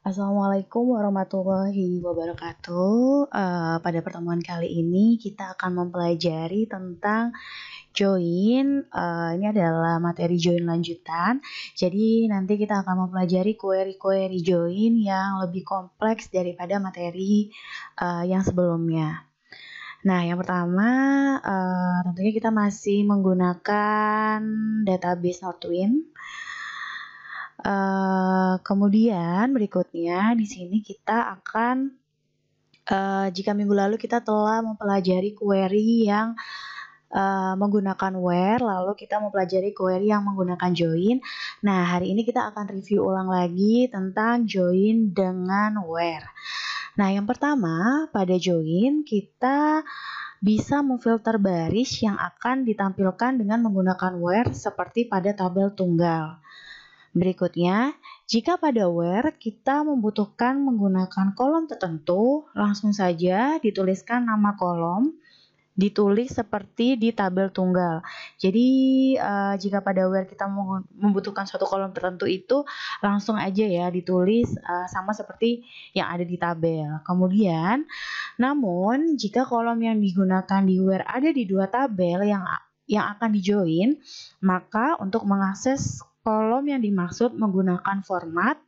Assalamualaikum warahmatullahi wabarakatuh. Pada pertemuan kali ini kita akan mempelajari tentang join. Ini adalah materi join lanjutan. Jadi nanti kita akan mempelajari query-query join yang lebih kompleks daripada materi yang sebelumnya. Nah, yang pertama tentunya kita masih menggunakan database Northwind. Kemudian berikutnya di sini kita akan jika minggu lalu kita telah mempelajari query yang menggunakan where, lalu kita mempelajari query yang menggunakan join. Nah, hari ini kita akan review ulang lagi tentang join dengan where. Nah, yang pertama pada join kita bisa memfilter baris yang akan ditampilkan dengan menggunakan where seperti pada tabel tunggal. Berikutnya, jika pada where kita membutuhkan menggunakan kolom tertentu, langsung saja dituliskan nama kolom, ditulis seperti di tabel tunggal. Jadi, jika pada where kita membutuhkan suatu kolom tertentu itu, langsung aja ya ditulis sama seperti yang ada di tabel. Kemudian, namun jika kolom yang digunakan di where ada di dua tabel yang akan dijoin, maka untuk mengakses kolom yang dimaksud menggunakan format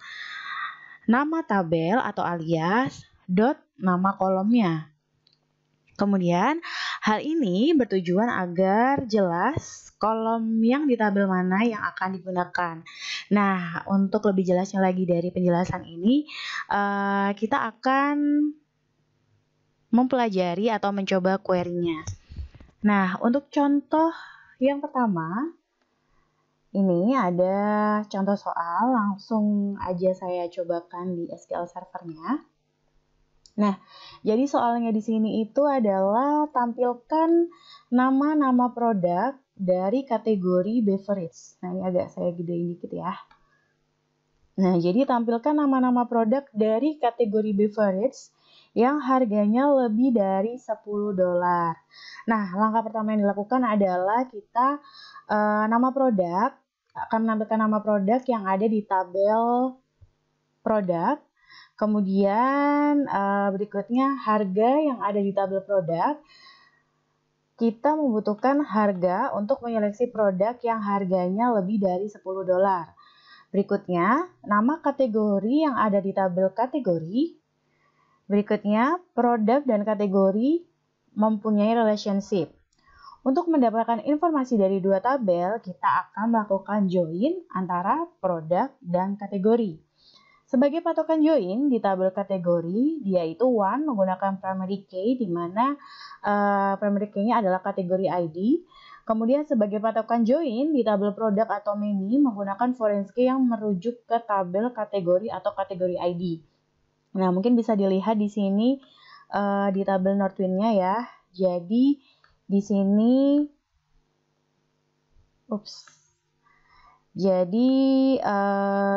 nama tabel atau alias dot nama kolomnya. Kemudian, hal ini bertujuan agar jelas kolom yang di tabel mana yang akan digunakan. Nah, untuk lebih jelasnya lagi dari penjelasan ini, kita akan mempelajari atau mencoba query-nya. Nah, untuk contoh yang pertama, ini ada contoh soal, langsung aja saya cobakan di SQL Server-nya. Nah, jadi soalnya di sini itu adalah tampilkan nama-nama produk dari kategori beverage. Nah, ini agak saya gedein dikit ya. Nah, jadi tampilkan nama-nama produk dari kategori beverage yang harganya lebih dari $10. Nah, langkah pertama yang dilakukan adalah kita nama produk akan menampilkan nama produk yang ada di tabel produk. Kemudian berikutnya harga yang ada di tabel produk. Kita membutuhkan harga untuk menyeleksi produk yang harganya lebih dari $10. Berikutnya, nama kategori yang ada di tabel kategori. Berikutnya, produk dan kategori mempunyai relationship. Untuk mendapatkan informasi dari dua tabel, kita akan melakukan join antara produk dan kategori. Sebagai patokan join di tabel kategori, dia itu one menggunakan primary key, di mana primary key-nya adalah kategori ID. Kemudian sebagai patokan join di tabel produk atau many menggunakan foreign key yang merujuk ke tabel kategori atau kategori ID. Nah, mungkin bisa dilihat di sini di tabel Northwind-nya ya. Jadi di sini,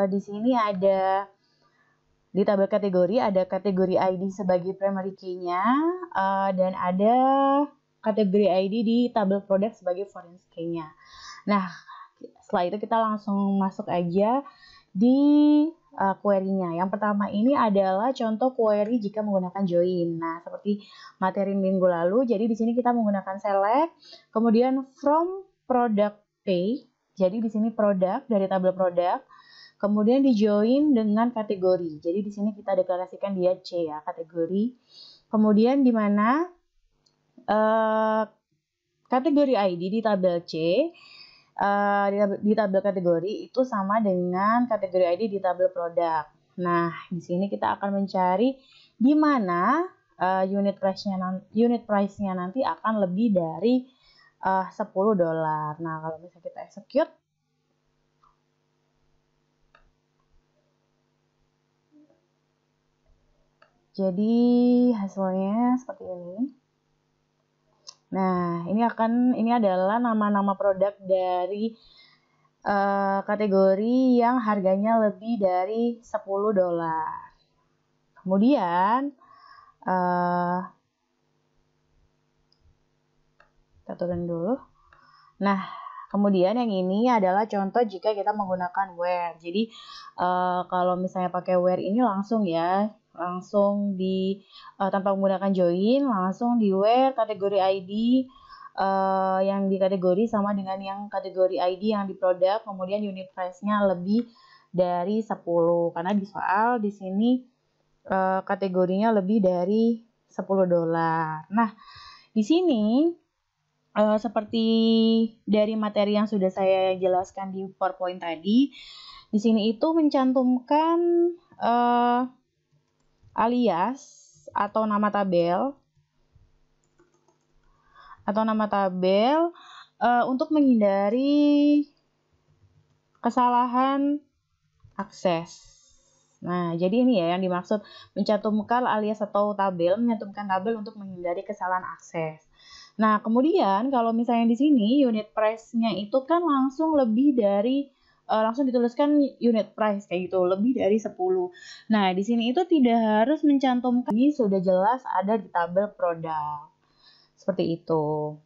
di sini ada di tabel kategori ada kategori ID sebagai primary key-nya dan ada kategori ID di tabel produk sebagai foreign key-nya. Nah, setelah itu kita langsung masuk aja di query-nya. Yang pertama ini adalah contoh query jika menggunakan join. Nah, seperti materi minggu lalu, jadi di sini kita menggunakan select, kemudian from product pay. Jadi di sini produk dari tabel produk, kemudian di join dengan kategori. Jadi di sini kita deklarasikan dia C ya, kategori. Kemudian di mana kategori ID di tabel C di tabel kategori itu sama dengan kategori ID di tabel produk. Nah, di sini kita akan mencari di mana unit price-nya nanti akan lebih dari $10. Nah, kalau misalnya kita execute, jadi hasilnya seperti ini. Nah, ini adalah nama-nama produk dari kategori yang harganya lebih dari $10. Kemudian kita turun dulu. Nah, Kemudian yang ini adalah contoh jika kita menggunakan where. Jadi kalau misalnya pakai where ini langsung ya, langsung di tanpa menggunakan join, langsung di where kategori ID yang di kategori sama dengan yang kategori ID yang di produk, kemudian unit price-nya lebih dari 10. Karena di soal di sini kategorinya lebih dari $10. Nah, di sini seperti dari materi yang sudah saya jelaskan di PowerPoint tadi, di sini itu mencantumkan alias atau nama tabel untuk menghindari kesalahan akses. Nah, jadi ini ya yang dimaksud mencantumkan alias atau tabel, mencantumkan tabel untuk menghindari kesalahan akses. Nah, kemudian kalau misalnya di sini unit price-nya itu kan langsung lebih dari langsung dituliskan unit price kayak gitu, lebih dari 10. Nah, di sini itu tidak harus mencantumkan, ini sudah jelas ada di tabel produk. Seperti itu.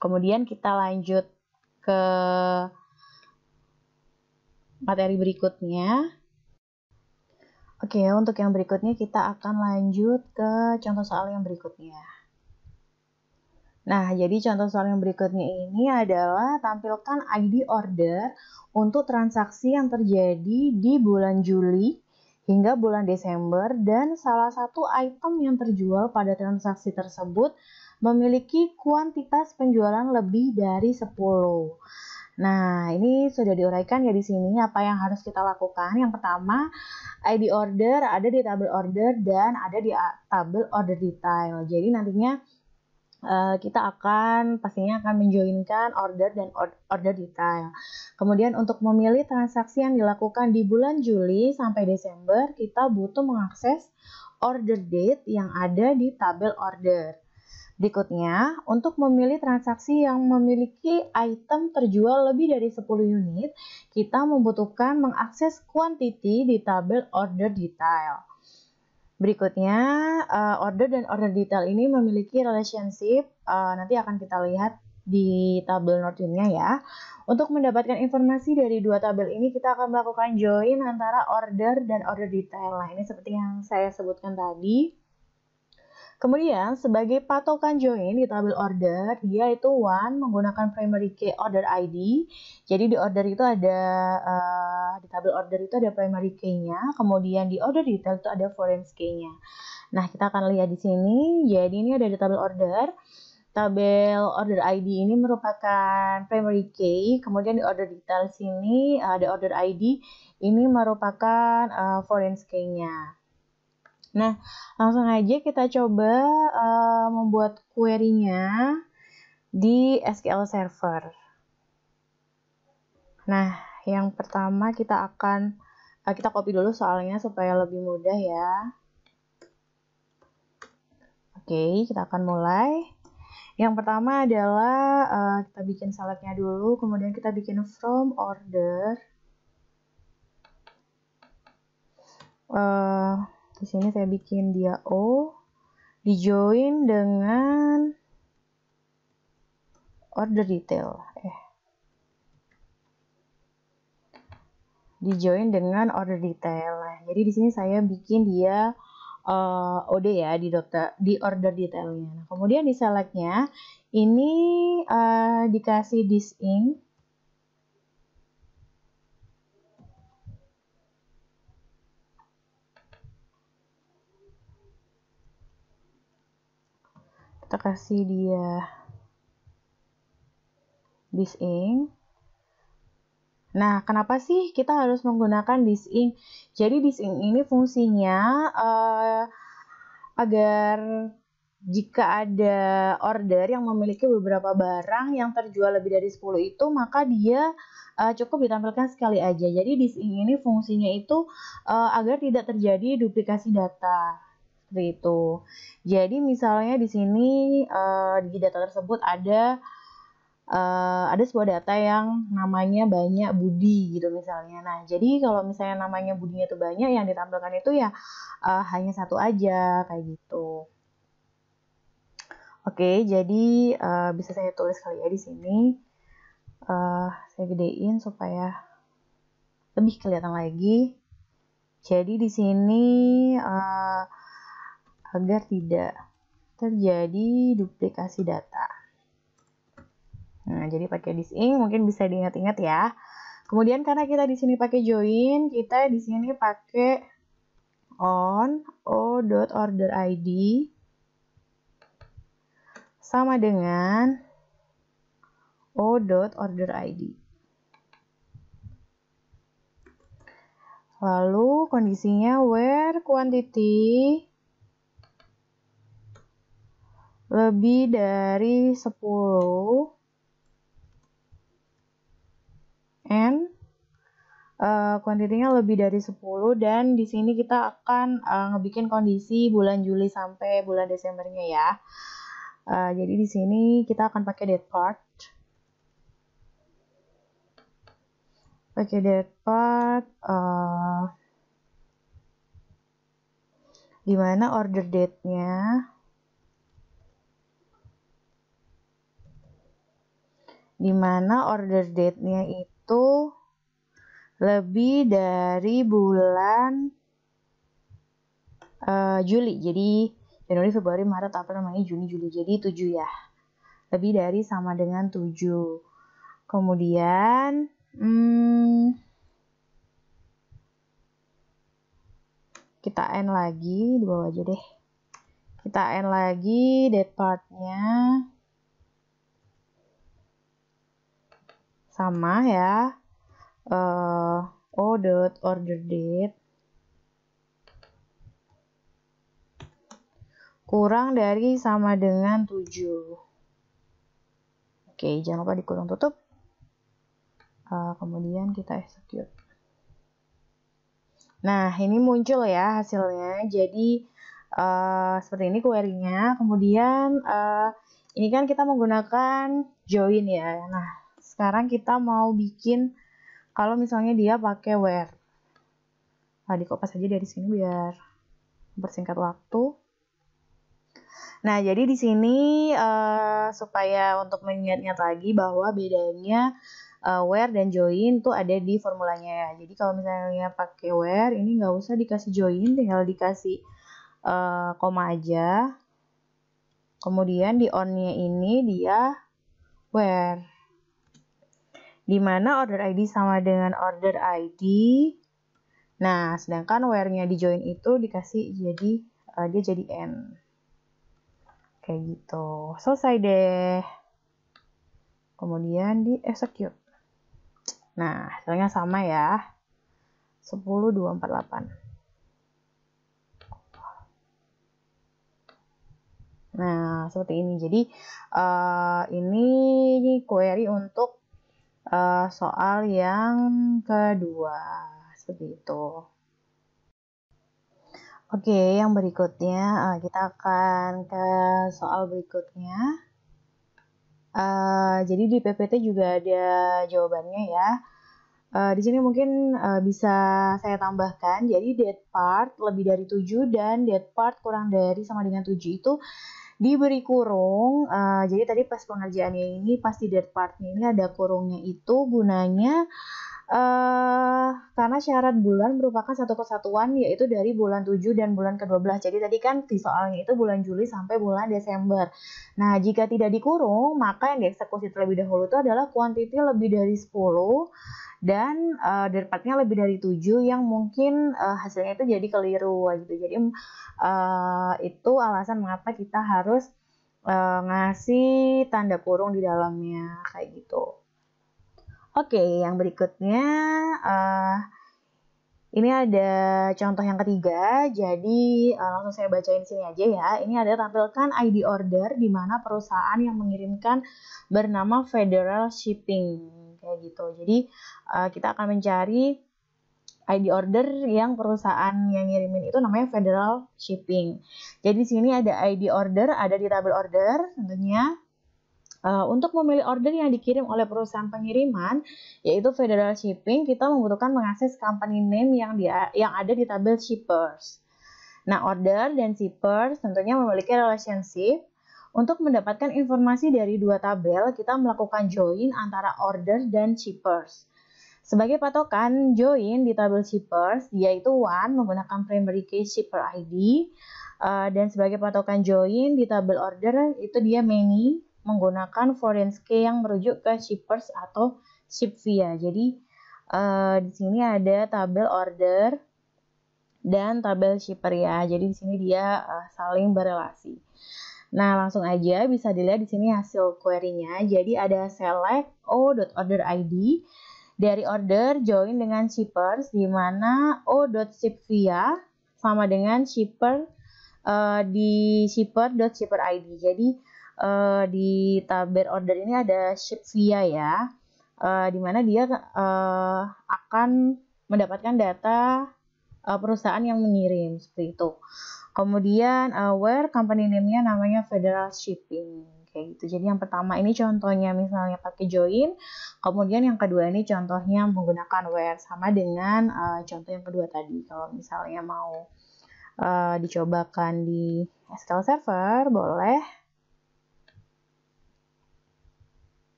Kemudian kita lanjut ke materi berikutnya. Oke, untuk yang berikutnya kita akan lanjut ke contoh soal yang berikutnya. Nah, jadi contoh soal yang berikutnya ini adalah tampilkan ID order untuk transaksi yang terjadi di bulan Juli hingga bulan Desember dan salah satu item yang terjual pada transaksi tersebut memiliki kuantitas penjualan lebih dari 10. Nah, ini sudah diuraikan ya di sini apa yang harus kita lakukan. Yang pertama, ID order ada di tabel order dan ada di tabel order detail. Jadi nantinya kita pastinya akan menjoinkan order dan order detail. Kemudian untuk memilih transaksi yang dilakukan di bulan Juli sampai Desember, kita butuh mengakses order date yang ada di tabel order. Berikutnya, untuk memilih transaksi yang memiliki item terjual lebih dari 10 unit, kita membutuhkan mengakses quantity di tabel order detail. Berikutnya, order dan order detail ini memiliki relationship, nanti akan kita lihat di tabel note-nya ya. Untuk mendapatkan informasi dari dua tabel ini, kita akan melakukan join antara order dan order detail. Nah, ini seperti yang saya sebutkan tadi. Kemudian, sebagai patokan join di tabel order, dia itu one menggunakan primary key order ID. Jadi di order itu ada di tabel order itu ada primary key-nya, kemudian di order detail itu ada foreign key-nya. Nah, kita akan lihat di sini. Jadi ini ada di tabel order. Tabel order ID ini merupakan primary key, kemudian di order detail sini ada order ID ini merupakan foreign key-nya. Nah, langsung aja kita coba membuat query-nya di SQL Server. Nah, yang pertama kita copy dulu soalnya supaya lebih mudah ya. Oke, kita akan mulai. Yang pertama adalah kita bikin select-nya dulu, kemudian kita bikin from order. Di sini saya bikin dia O, dijoin dengan order detail. Dijoin dengan order detail. Nah, jadi di sini saya bikin dia OD ya di order detailnya. Nah, kemudian di select-nya ini dikasih this ink. Kita kasih dia this ink. Nah, kenapa sih kita harus menggunakan this ink? Jadi this ink ini fungsinya agar jika ada order yang memiliki beberapa barang yang terjual lebih dari 10 itu, maka dia cukup ditampilkan sekali aja. Jadi this ink ini fungsinya itu agar tidak terjadi duplikasi data. Seperti itu. Jadi misalnya di sini di data tersebut ada sebuah data yang namanya banyak Budi gitu misalnya. Nah, jadi kalau misalnya namanya Budinya itu banyak, yang ditampilkan itu ya hanya satu aja kayak gitu. Oke, jadi bisa saya tulis kali ya di sini. Saya gedein supaya lebih kelihatan lagi. Jadi di sini agar tidak terjadi duplikasi data. Nah, jadi pakai dising mungkin bisa diingat-ingat ya. Kemudian karena kita di sini pakai join, kita di sini pakai on o.orderId sama dengan o.orderId. Lalu kondisinya where quantity lebih dari 10 and kuantitinya lebih dari 10, dan di sini kita akan ngebikin kondisi bulan Juli sampai bulan Desembernya ya. Jadi di sini kita akan pakai date part. Pakai date part di mana order date-nya itu lebih dari bulan Juli. Jadi Januari, Februari, Maret, April, Mei, Juni, Juli. Jadi 7 ya. Lebih dari sama dengan 7. Kemudian kita end lagi, di bawah aja deh. Kita end lagi date part-nya. Sama ya. o.orderDate kurang dari sama dengan 7. Oke, jangan lupa dikurung tutup. Kemudian kita execute. Nah, ini muncul ya hasilnya. Jadi seperti ini query-nya. Kemudian ini kan kita menggunakan join ya. Nah, sekarang kita mau bikin kalau misalnya dia pakai where. Di copy aja dari sini biar mempersingkat waktu. Nah, jadi di sini supaya untuk mengingat-ingat lagi bahwa bedanya where dan join tuh ada di formulanya ya. Jadi kalau misalnya pakai where, ini nggak usah dikasih join, tinggal dikasih koma aja. Kemudian di on-nya ini dia where. Dimana order ID sama dengan order ID. Nah, sedangkan where-nya di join itu dikasih jadi dia jadi n. Kayak gitu. Selesai deh. Kemudian di execute. Nah, hasilnya sama ya. 10.248. Nah, seperti ini. Jadi, ini query untuk soal yang kedua. Seperti itu. Oke, yang berikutnya kita akan ke soal berikutnya. Jadi di PPT juga ada jawabannya ya. Di sini mungkin bisa saya tambahkan. Jadi date part lebih dari 7 dan date part kurang dari sama dengan 7 itu diberi kurung. Jadi tadi pas pengerjaannya ini pasti date partnya ini ada kurungnya, itu gunanya karena syarat bulan merupakan satu kesatuan, yaitu dari bulan 7 dan bulan ke-12. Jadi tadi kan di soalnya itu bulan Juli sampai bulan Desember. Nah, jika tidak dikurung, maka yang dieksekusi terlebih dahulu itu adalah quantity lebih dari 10 dan date part-nya lebih dari 7 yang mungkin hasilnya itu jadi keliru gitu. Jadi itu alasan mengapa kita harus ngasih tanda kurung di dalamnya kayak gitu. Oke, yang berikutnya ini ada contoh yang ketiga. Jadi langsung saya bacain di sini aja ya. Ini ada tampilkan ID order di mana perusahaan yang mengirimkan bernama Federal Shipping kayak gitu. Jadi kita akan mencari ID order yang perusahaan yang ngirimin itu namanya Federal Shipping. Jadi di sini ada ID order, ada di tabel order tentunya. Untuk memilih order yang dikirim oleh perusahaan pengiriman, yaitu Federal Shipping, kita membutuhkan mengakses company name yang ada di tabel shippers. Nah, order dan shippers tentunya memiliki relationship Untuk mendapatkan informasi dari dua tabel, kita melakukan join antara order dan shippers. Sebagai patokan join di tabel shippers, yaitu one menggunakan primary key shipper ID, dan sebagai patokan join di tabel order itu dia many menggunakan foreign key yang merujuk ke shippers atau ship via. Jadi di sini ada tabel order dan tabel shipper ya. Jadi di sini dia saling berelasi. Nah, langsung aja bisa dilihat di sini hasil query-nya. Jadi ada select o.order.id dari order join dengan shippers, di mana o.shipvia sama dengan shipper di shipper.shipper.id. Jadi di tabel order ini ada shipvia ya, di mana dia akan mendapatkan data perusahaan yang mengirim seperti itu. Kemudian where company name-nya namanya Federal Shipping kayak gitu. Jadi yang pertama ini contohnya misalnya pakai join, kemudian yang kedua ini contohnya menggunakan where, sama dengan contoh yang kedua tadi. Kalau misalnya mau dicobakan di SQL Server boleh.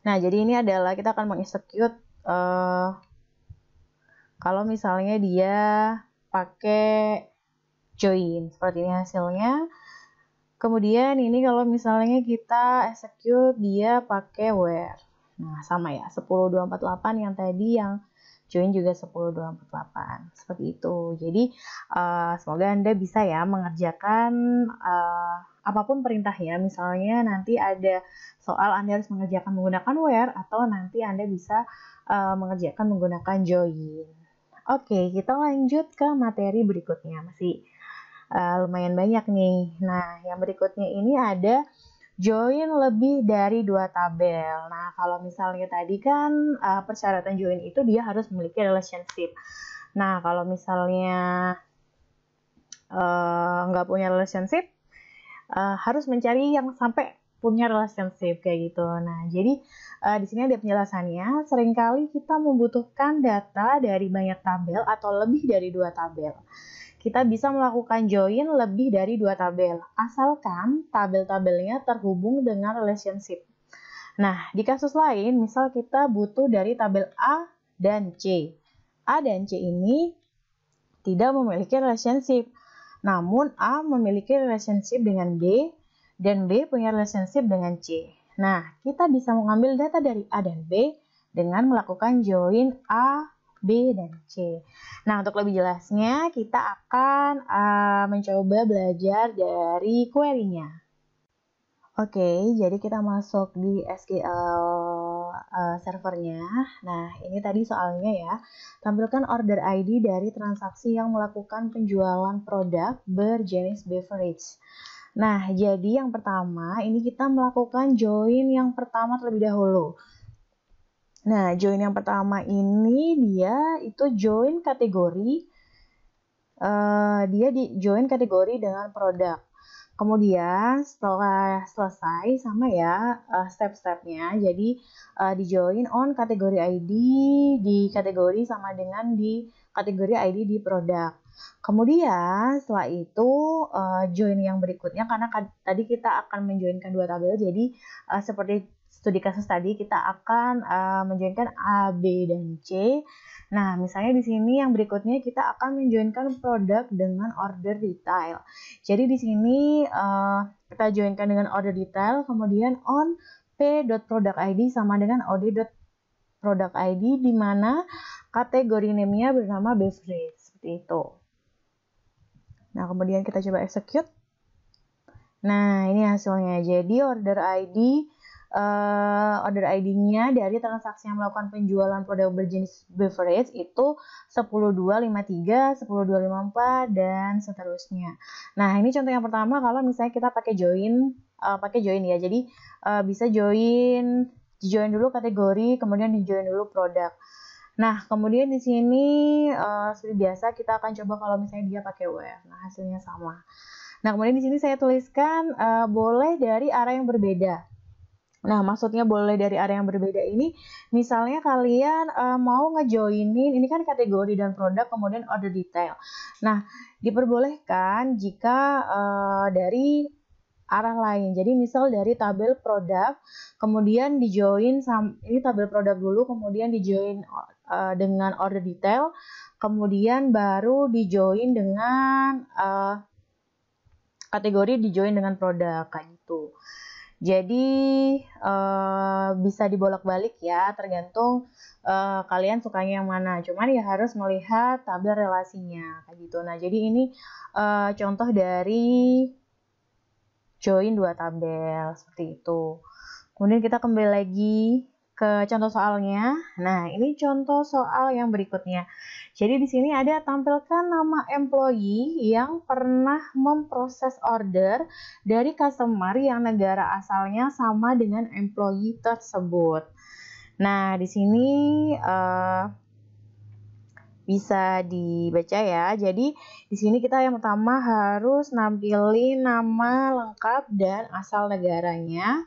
Nah, jadi ini adalah kita akan mengexecute kalau misalnya dia pakai join, seperti ini hasilnya. Kemudian ini kalau misalnya kita execute dia pakai where. Nah, sama ya, 10248 yang tadi yang join juga 10248. Seperti itu. Jadi, semoga Anda bisa ya mengerjakan apapun perintahnya. Misalnya nanti ada soal Anda harus mengerjakan menggunakan where, atau nanti Anda bisa mengerjakan menggunakan join. Oke, kita lanjut ke materi berikutnya. Masih lumayan banyak nih. Nah, yang berikutnya ini ada join lebih dari dua tabel. Nah, kalau misalnya tadi kan persyaratan join itu dia harus memiliki relationship. Nah, kalau misalnya nggak punya relationship, harus mencari yang sampai punya relationship kayak gitu. Nah, jadi di sini ada penjelasannya. Seringkali kita membutuhkan data dari banyak tabel atau lebih dari dua tabel. Kita bisa melakukan join lebih dari dua tabel, asalkan tabel-tabelnya terhubung dengan relationship. Nah, di kasus lain, misal kita butuh dari tabel A dan C. A dan C ini tidak memiliki relationship, namun A memiliki relationship dengan B, dan B punya relationship dengan C. Nah, kita bisa mengambil data dari A dan B dengan melakukan join A, B, dan C. Nah, untuk lebih jelasnya, kita akan mencoba belajar dari query-nya. Oke, jadi kita masuk di SQL servernya. Nah, ini tadi soalnya ya. Tampilkan order ID dari transaksi yang melakukan penjualan produk berjenis beverage. Nah, jadi yang pertama, ini kita melakukan join yang pertama terlebih dahulu. Nah, join yang pertama ini dia itu join kategori, dia di join kategori dengan produk. Kemudian setelah selesai sama ya step-stepnya, jadi di join on kategori ID di kategori sama dengan di kategori ID di produk. Kemudian setelah itu join yang berikutnya, karena tadi kita akan menjoinkan dua tabel, jadi seperti studi kasus tadi kita akan menjoinkan A, B, dan C. Nah, misalnya di sini yang berikutnya kita akan menjoinkan produk dengan order detail. Jadi di sini kita joinkan dengan order detail, kemudian on p.product.id sama dengan od.product.id, di mana kategori name-nya bernama beverage, seperti itu. Nah, kemudian kita coba execute. Nah, ini hasilnya. Jadi order ID-nya dari transaksi yang melakukan penjualan produk berjenis beverage itu 10253, 10254, dan seterusnya. Nah, ini contoh yang pertama kalau misalnya kita pakai join ya. Jadi bisa join dulu kategori, kemudian di join dulu produk. Nah, kemudian di sini seperti biasa kita akan coba kalau misalnya dia pakai where. Nah, hasilnya sama. Nah, kemudian di sini saya tuliskan boleh dari arah yang berbeda. Nah, maksudnya boleh dari area yang berbeda ini, misalnya kalian mau ngejoinin, ini kan kategori dan produk, kemudian order detail. Nah, diperbolehkan jika dari arah lain. Jadi misal dari tabel produk, kemudian di-join ini tabel produk dulu, kemudian di-join dengan order detail, kemudian baru di-join dengan kategori di-join dengan produk kayak gitu. Jadi bisa dibolak-balik ya, tergantung kalian sukanya yang mana. Cuman ya harus melihat tabel relasinya kayak gitu. Nah, jadi ini contoh dari join dua tabel seperti itu. Kemudian kita kembali lagi ke contoh soalnya. Nah, ini contoh soal yang berikutnya. Jadi di sini ada tampilkan nama employee yang pernah memproses order dari customer yang negara asalnya sama dengan employee tersebut. Nah, di sini bisa dibaca ya. Jadi di sini kita yang pertama harus nampilin nama lengkap dan asal negaranya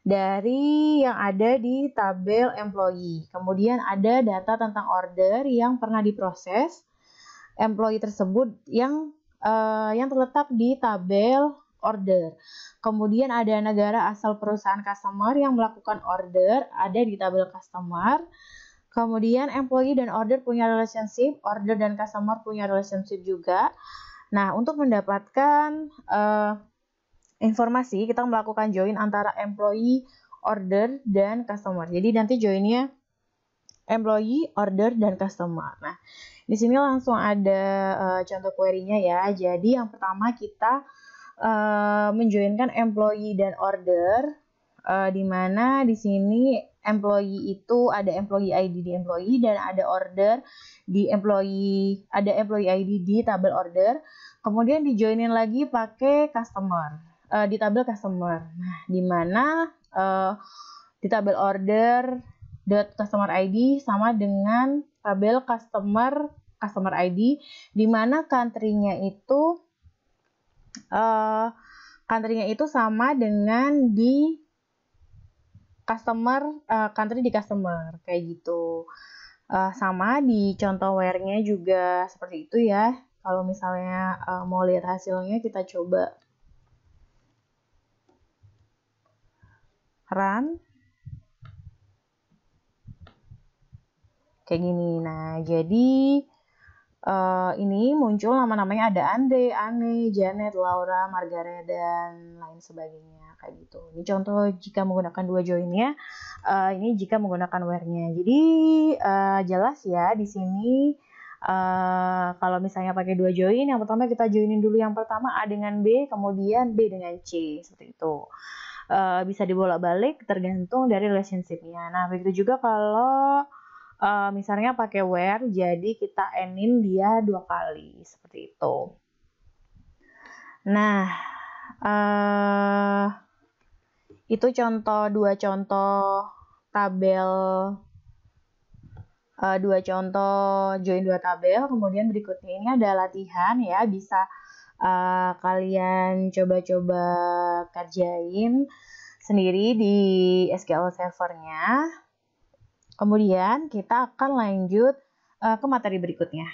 dari yang ada di tabel employee. Kemudian ada data tentang order yang pernah diproses employee tersebut yang terletak di tabel order. Kemudian ada negara asal perusahaan customer yang melakukan order ada di tabel customer. Kemudian employee dan order punya relationship, order dan customer punya relationship juga. Nah, untuk mendapatkan informasi, kita melakukan join antara employee, order, dan customer. Jadi nanti joinnya employee, order, dan customer. Nah, di sini langsung ada contoh query-nya ya. Jadi yang pertama kita menjoinkan employee dan order, di mana di sini employee itu ada employee ID di employee dan ada order di employee, ada employee ID di tabel order. Kemudian dijoinin lagi pakai customer di tabel customer. Nah, di mana di tabel order customer ID sama dengan tabel customer ID, di mana country-nya itu sama dengan di customer, country di customer kayak gitu. Sama di contoh where-nya juga seperti itu ya. Kalau misalnya mau lihat hasilnya, kita coba run kayak gini. Nah, jadi ini muncul nama-namanya ada Andre, Anne, Janet, Laura, Margaret, dan lain sebagainya kayak gitu. Ini contoh jika menggunakan dua join-nya. Ini jika menggunakan where-nya. Jadi jelas ya di sini kalau misalnya pakai dua join, yang pertama kita joinin dulu yang pertama A dengan B, kemudian B dengan C seperti itu. Bisa dibolak-balik tergantung dari relationship-nya. Nah, begitu juga kalau misalnya pakai where, jadi kita end-in dia 2 kali seperti itu. Nah, itu dua contoh tabel, dua contoh join dua tabel. Kemudian berikutnya ini ada latihan ya, bisa kalian coba-coba kerjain sendiri di SQL Server-nya. Kemudian kita akan lanjut ke materi berikutnya.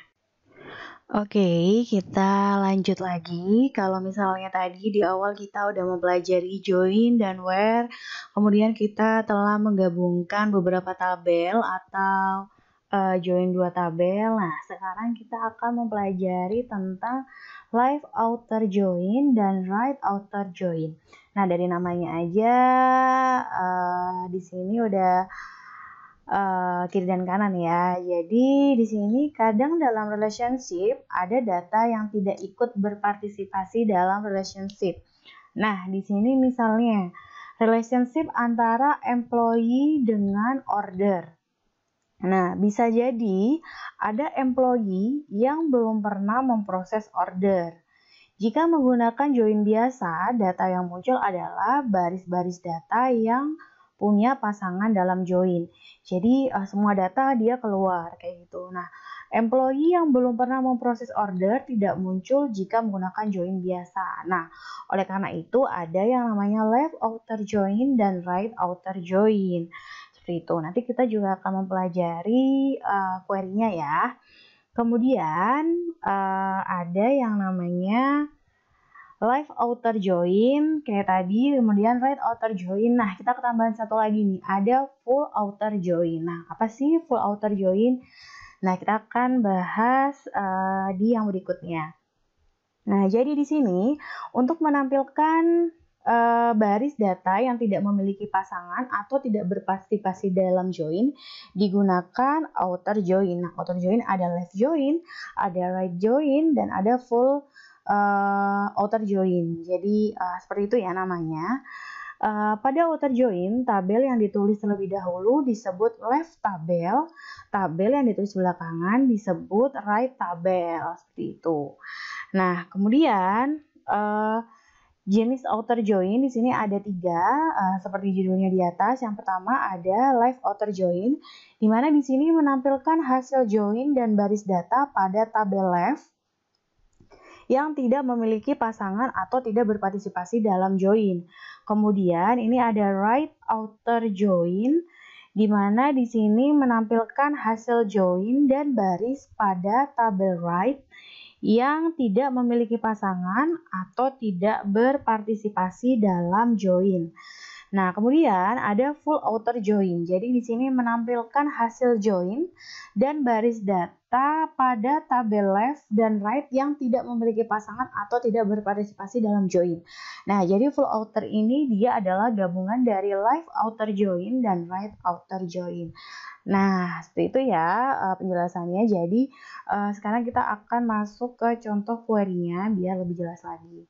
Oke, kita lanjut lagi. Kalau misalnya tadi di awal kita udah mempelajari join dan where, kemudian kita telah menggabungkan beberapa tabel atau join dua tabel. Nah, sekarang kita akan mempelajari tentang left outer join dan right outer join. Nah, dari namanya aja di sini udah kiri dan kanan ya. Jadi di sini kadang dalam relationship ada data yang tidak ikut berpartisipasi dalam relationship. Nah, di sini misalnya relationship antara employee dengan order. Nah, bisa jadi ada employee yang belum pernah memproses order. Jika menggunakan join biasa, data yang muncul adalah baris-baris data yang punya pasangan dalam join. Jadi semua data dia keluar kayak gitu. Nah, employee yang belum pernah memproses order tidak muncul jika menggunakan join biasa. Nah, oleh karena itu ada yang namanya left outer join dan right outer join. Seperti itu. Nanti kita juga akan mempelajari query-nya ya. Kemudian ada yang namanya live outer join kayak tadi, kemudian right outer join. Nah, kita ketambahan satu lagi nih, ada full outer join. Nah, apa sih full outer join? Nah, kita akan bahas di yang berikutnya. Nah, jadi di sini untuk menampilkan baris data yang tidak memiliki pasangan atau tidak berpartisipasi dalam join digunakan outer join. Nah, outer join ada left join, ada right join, dan ada full outer join. Jadi seperti itu ya namanya. Pada outer join, tabel yang ditulis terlebih dahulu disebut left tabel, tabel yang ditulis belakangan disebut right tabel, seperti itu. Nah, kemudian jenis outer join di sini ada 3, seperti judulnya di atas. Yang pertama ada live outer join, di mana di sini menampilkan hasil join dan baris data pada tabel left yang tidak memiliki pasangan atau tidak berpartisipasi dalam join. Kemudian ini ada right outer join, di mana di sini menampilkan hasil join dan baris pada tabel right yang tidak memiliki pasangan atau tidak berpartisipasi dalam join. Nah, kemudian ada full outer join. Jadi di sini menampilkan hasil join dan baris data pada tabel left dan right yang tidak memiliki pasangan atau tidak berpartisipasi dalam join. Nah, jadi full outer ini dia adalah gabungan dari left outer join dan right outer join. Nah, seperti itu ya penjelasannya. Jadi sekarang kita akan masuk ke contoh query-nya biar lebih jelas lagi.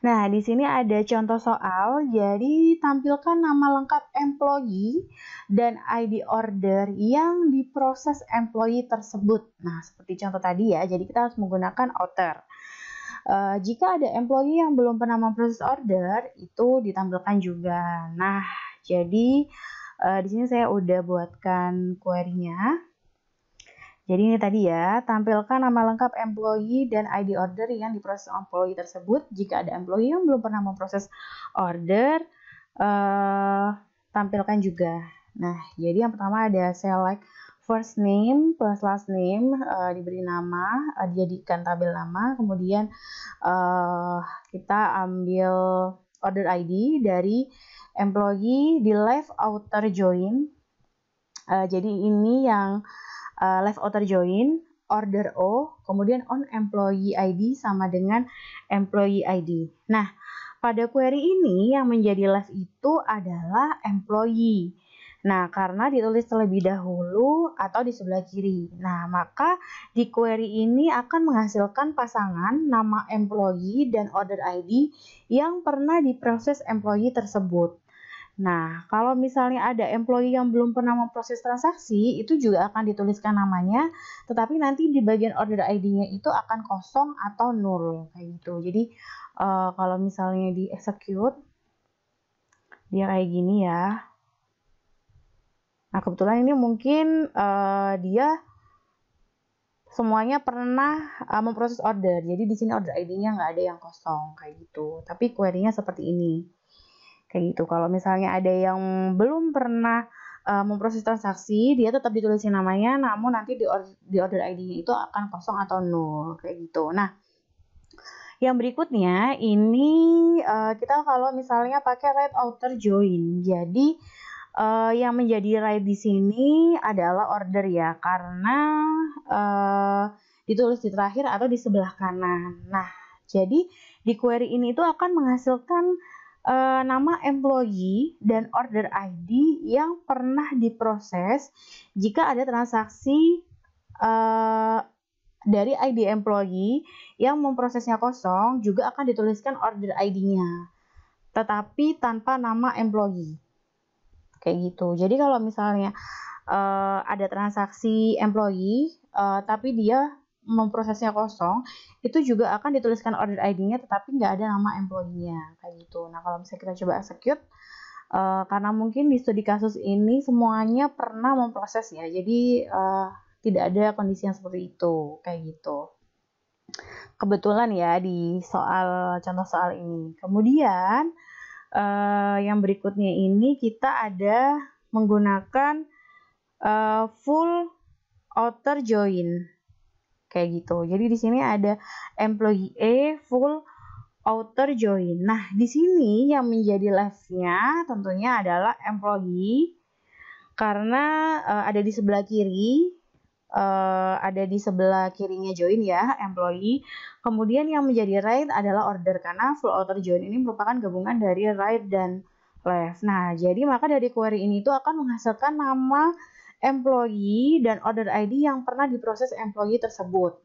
Nah, di sini ada contoh soal. Jadi, tampilkan nama lengkap employee dan ID order yang diproses employee tersebut. Nah, seperti contoh tadi ya. Jadi, kita harus menggunakan outer. Jika ada employee yang belum pernah memproses order, itu ditampilkan juga. Nah, jadi di sini saya udah buatkan query-nya. Jadi ini tadi ya, tampilkan nama lengkap employee dan ID order yang diproses employee tersebut. Jika ada employee yang belum pernah memproses order, tampilkan juga. Nah, jadi yang pertama ada select first name plus last name, diberi nama, dijadikan tabel nama. Kemudian kita ambil order ID dari employee di left outer join. Jadi ini yang left outer join, order O, kemudian on employee ID sama dengan employee ID. Nah, pada query ini yang menjadi left itu adalah employee. Nah, karena ditulis terlebih dahulu atau di sebelah kiri. Nah, maka di query ini akan menghasilkan pasangan nama employee dan order ID yang pernah diproses employee tersebut. Nah, kalau misalnya ada employee yang belum pernah memproses transaksi, itu juga akan dituliskan namanya, tetapi nanti di bagian order ID-nya itu akan kosong atau null, kayak gitu. Jadi, kalau misalnya di execute, dia kayak gini ya. Nah, kebetulan ini mungkin dia semuanya pernah memproses order, jadi di sini order ID-nya nggak ada yang kosong, kayak gitu. Tapi query-nya seperti ini. Kayak gitu. Kalau misalnya ada yang belum pernah memproses transaksi, dia tetap ditulisin namanya, namun nanti di order ID-nya itu akan kosong atau nol, kayak gitu. Nah, yang berikutnya ini kita kalau misalnya pakai right outer join. Jadi yang menjadi right di sini adalah order ya, karena ditulis di terakhir atau di sebelah kanan. Nah, jadi di query ini itu akan menghasilkan nama employee dan order ID yang pernah diproses jika ada transaksi dari ID employee yang memprosesnya kosong, juga akan dituliskan order ID-nya, tetapi tanpa nama employee. Kayak gitu. Jadi kalau misalnya ada transaksi employee, tapi dia memprosesnya kosong, itu juga akan dituliskan order ID-nya tetapi nggak ada nama employee-nya, kayak gitu. Nah, kalau misalnya kita coba execute, karena mungkin di studi kasus ini semuanya pernah memproses ya, jadi tidak ada kondisi yang seperti itu, kayak gitu. Kebetulan ya di contoh soal ini. Kemudian yang berikutnya ini kita ada menggunakan full outer join. Kayak gitu. Jadi di sini ada employee A full outer join. Nah, di sini yang menjadi left-nya tentunya adalah employee karena ada di sebelah kiri, ada di sebelah kirinya join ya, employee. Kemudian yang menjadi right adalah order karena full outer join ini merupakan gabungan dari right dan left. Nah, jadi maka dari query ini itu akan menghasilkan nama employee dan order ID yang pernah diproses employee tersebut.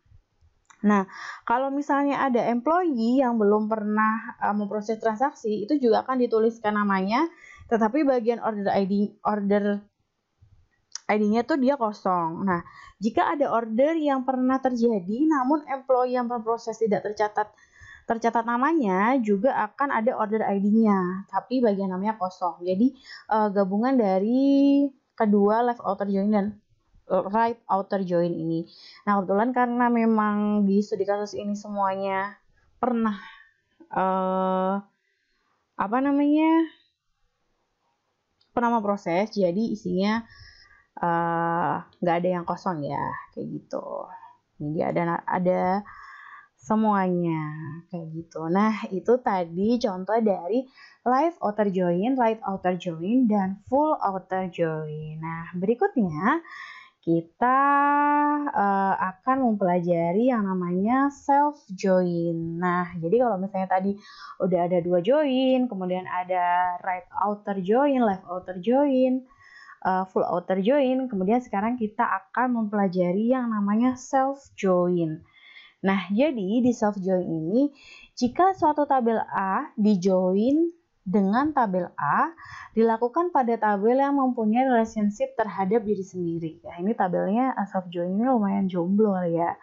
Nah, kalau misalnya ada employee yang belum pernah memproses transaksi, itu juga akan dituliskan namanya, tetapi bagian order ID-nya tuh dia kosong. Nah, jika ada order yang pernah terjadi, namun employee yang berproses tidak tercatat namanya, juga akan ada order ID-nya, tapi bagian namanya kosong. Jadi, gabungan dari kedua left outer join dan right outer join ini. Nah, kebetulan karena memang di studi kasus ini semuanya pernah pernah memproses, jadi isinya nggak ada yang kosong ya, kayak gitu. Jadi ada semuanya kayak gitu. Nah, itu tadi contoh dari left outer join, right outer join, dan full outer join. Nah, berikutnya kita akan mempelajari yang namanya self join. Nah, jadi kalau misalnya tadi udah ada 2 join, kemudian ada right outer join, left outer join, full outer join, kemudian sekarang kita akan mempelajari yang namanya self join. Nah, jadi di self join ini, jika suatu tabel A dijoin dengan tabel A, dilakukan pada tabel yang mempunyai relationship terhadap diri sendiri. Ya, ini tabelnya self join ini lumayan jomblo ya.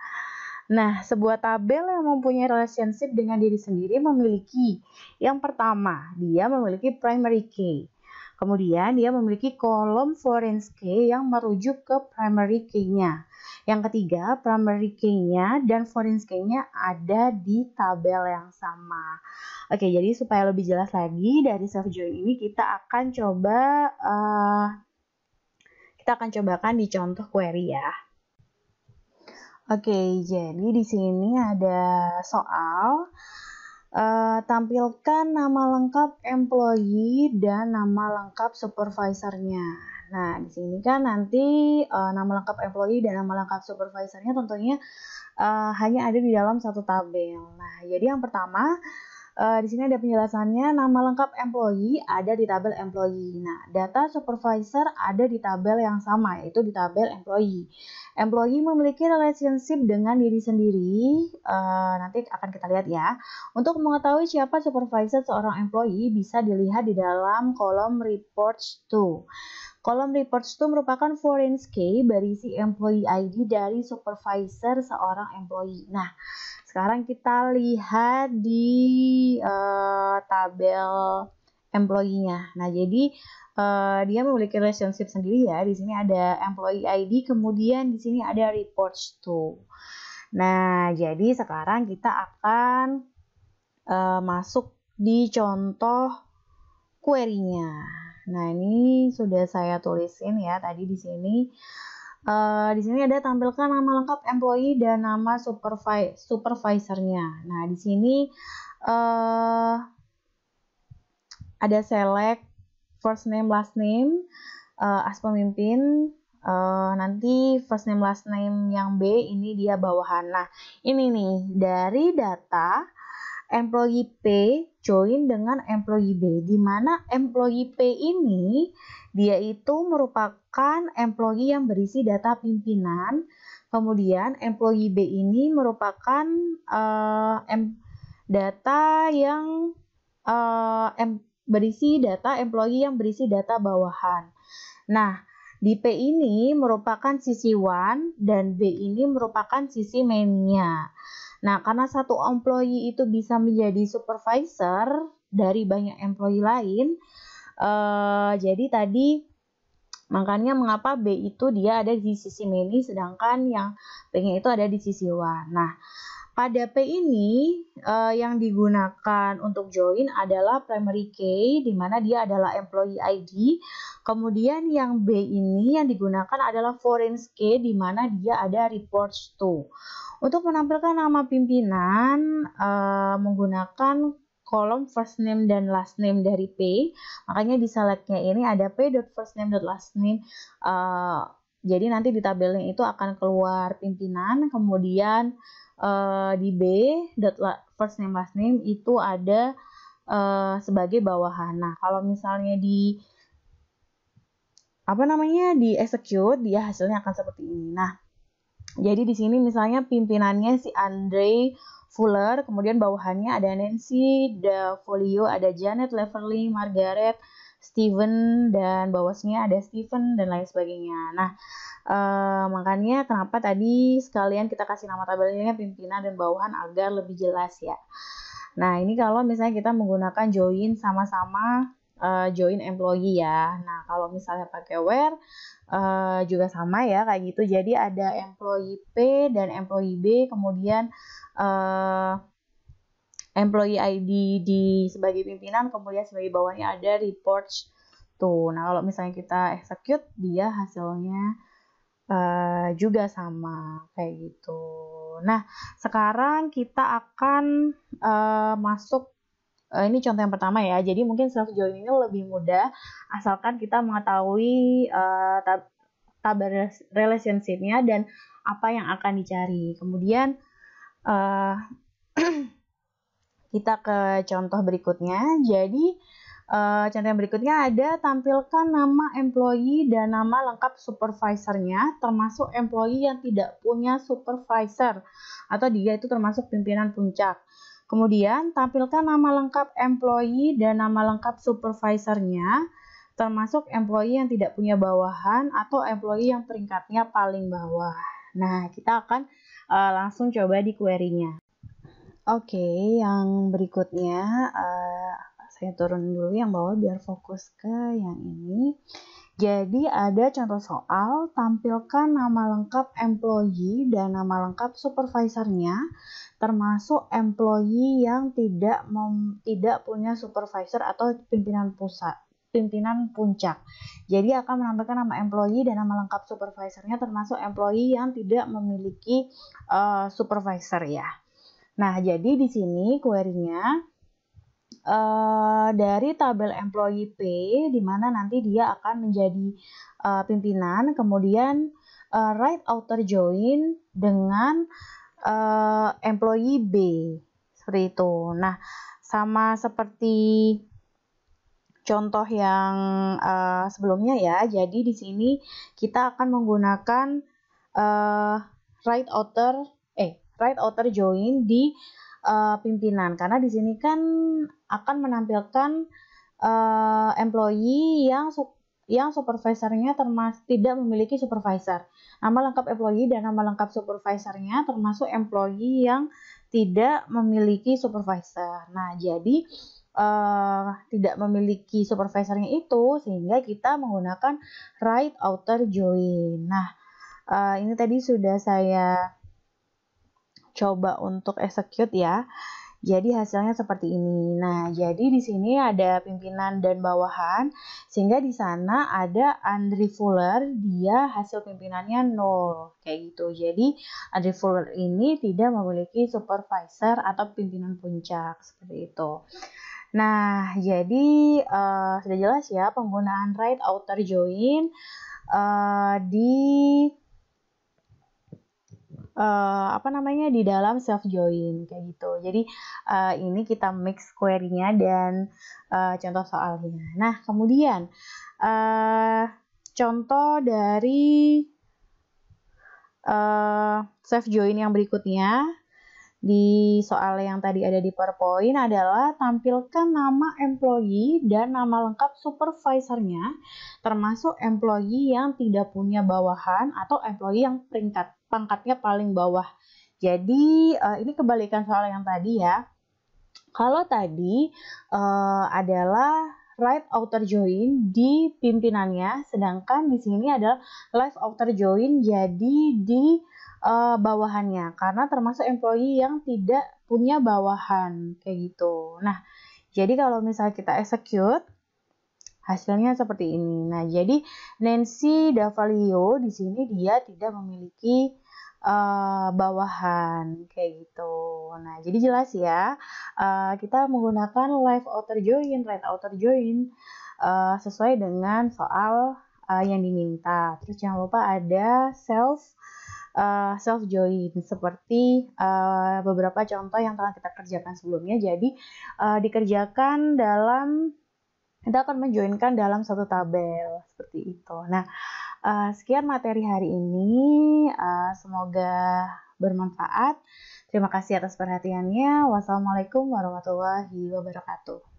Nah, sebuah tabel yang mempunyai relationship dengan diri sendiri memiliki, yang pertama, dia memiliki primary key. Kemudian dia memiliki kolom foreign key yang merujuk ke primary key-nya. Yang ketiga, primary key-nya dan foreign key-nya ada di tabel yang sama. Oke, jadi supaya lebih jelas lagi dari self join ini kita akan cobakan di contoh query ya. Oke, jadi di sini ada soal tampilkan nama lengkap employee dan nama lengkap supervisornya. Nah, di sini kan nanti nama lengkap employee dan nama lengkap supervisornya tentunya hanya ada di dalam satu tabel. Nah, jadi yang pertama di sini ada penjelasannya, nama lengkap employee ada di tabel employee. Nah, data supervisor ada di tabel yang sama, yaitu di tabel employee. Employee memiliki relationship dengan diri sendiri, nanti akan kita lihat ya. Untuk mengetahui siapa supervisor seorang employee bisa dilihat di dalam kolom reports to. Kolom reports to merupakan foreign key berisi employee ID dari supervisor seorang employee. Nah, sekarang kita lihat di tabel employee-nya. Nah, jadi dia memiliki relationship sendiri ya. Di sini ada employee ID, kemudian di sini ada reports to. Nah, jadi sekarang kita akan masuk di contoh query-nya. Nah, ini sudah saya tulisin ya tadi di sini. Di sini ada tampilkan nama lengkap employee dan nama supervisornya. Nah, di sini ada select first name last name as pemimpin. Nanti first name last name yang B ini dia bawahan. Nah, ini nih dari data employee P join dengan employee B, di mana employee P ini dia itu merupakan employee yang berisi data pimpinan, kemudian employee B ini merupakan data yang berisi data employee yang berisi data bawahan. Nah, di P ini merupakan sisi one dan B ini merupakan sisi mainnya. Nah, karena satu employee itu bisa menjadi supervisor dari banyak employee lain, jadi tadi makanya mengapa B itu dia ada di sisi many, sedangkan yang B-nya itu ada di sisi one. Nah, pada P ini yang digunakan untuk join adalah primary key, di mana dia adalah employee ID, Kemudian yang B ini yang digunakan adalah foreign key, di mana dia ada reports to. Untuk menampilkan nama pimpinan menggunakan kolom first name dan last name dari P, makanya di selectnya ini ada p.firstname.lastname. Jadi nanti di tabelnya itu akan keluar pimpinan, kemudian di B first name last name itu ada sebagai bawahan. Nah, kalau misalnya di execute, dia hasilnya akan seperti ini. Nah, jadi di sini misalnya pimpinannya si Andre Fuller, kemudian bawahannya ada Nancy, Dafolio, ada Janet, Leverly, Margaret, Steven, dan bawahnya ada Steven, dan lain sebagainya. Nah, makanya kenapa tadi sekalian kita kasih nama tabelnya pimpinan dan bawahan agar lebih jelas ya. Nah, ini kalau misalnya kita menggunakan join sama-sama join employee ya. Nah, kalau misalnya pakai where juga sama ya kayak gitu. Jadi ada employee P dan employee B, kemudian employee ID di sebagai pimpinan, kemudian sebagai bawahnya ada reports to. Nah, kalau misalnya kita execute, dia hasilnya juga sama kayak gitu. Nah, sekarang kita akan masuk ini contoh yang pertama ya. Jadi mungkin self join ini lebih mudah asalkan kita mengetahui tabel relationship-nya dan apa yang akan dicari. Kemudian kita ke contoh berikutnya. Jadi contoh yang berikutnya ada tampilkan nama employee dan nama lengkap supervisornya, termasuk employee yang tidak punya supervisor atau dia itu termasuk pimpinan puncak. Kemudian tampilkan nama lengkap employee dan nama lengkap supervisornya, termasuk employee yang tidak punya bawahan atau employee yang peringkatnya paling bawah. Nah, kita akan langsung coba di query-nya. Oke, yang berikutnya saya turun dulu yang bawah biar fokus ke yang ini. Jadi ada contoh soal, tampilkan nama lengkap employee dan nama lengkap supervisornya, termasuk employee yang tidak punya supervisor atau pimpinan puncak. Jadi akan menampilkan nama employee dan nama lengkap supervisornya, termasuk employee yang tidak memiliki supervisor ya. Nah, jadi di sini query-nya dari tabel employee P, di mana nanti dia akan menjadi pimpinan, kemudian right outer join dengan employee B, seperti itu. Nah, sama seperti contoh yang sebelumnya ya. Jadi di sini kita akan menggunakan right outer join di pimpinan, karena di sini kan akan menampilkan employee yang supervisornya tidak memiliki supervisor. Nama lengkap employee dan nama lengkap supervisornya termasuk employee yang tidak memiliki supervisor. Nah, jadi tidak memiliki supervisornya itu sehingga kita menggunakan right outer join. Nah, ini tadi sudah saya coba untuk execute ya. Jadi hasilnya seperti ini. Nah, jadi di sini ada pimpinan dan bawahan, sehingga di sana ada Andre Fuller, dia hasil pimpinannya 0 kayak gitu. Jadi Andre Fuller ini tidak memiliki supervisor atau pimpinan puncak seperti itu. Nah, jadi sudah jelas ya penggunaan right outer join di di dalam self join kayak gitu. Jadi ini kita mix query-nya dan contoh soalnya. Nah, kemudian contoh dari self join yang berikutnya di soal yang tadi ada di PowerPoint adalah tampilkan nama employee dan nama lengkap supervisornya, termasuk employee yang tidak punya bawahan atau employee yang pangkatnya paling bawah. Jadi ini kebalikan soal yang tadi ya. Kalau tadi adalah right outer join di pimpinannya, sedangkan di sini adalah left outer join jadi di bawahannya, karena termasuk employee yang tidak punya bawahan kayak gitu. Nah, jadi kalau misalnya kita execute, Hasilnya seperti ini. Nah, jadi Nancy Davalio di sini dia tidak memiliki bawahan kayak gitu. Nah, jadi jelas ya, kita menggunakan live outer join, right outer join sesuai dengan soal yang diminta. Terus jangan lupa ada self join seperti beberapa contoh yang telah kita kerjakan sebelumnya. Jadi dikerjakan dalam kita akan menjoinkan dalam satu tabel seperti itu. Nah, sekian materi hari ini. Semoga bermanfaat. Terima kasih atas perhatiannya. Wassalamualaikum warahmatullahi wabarakatuh.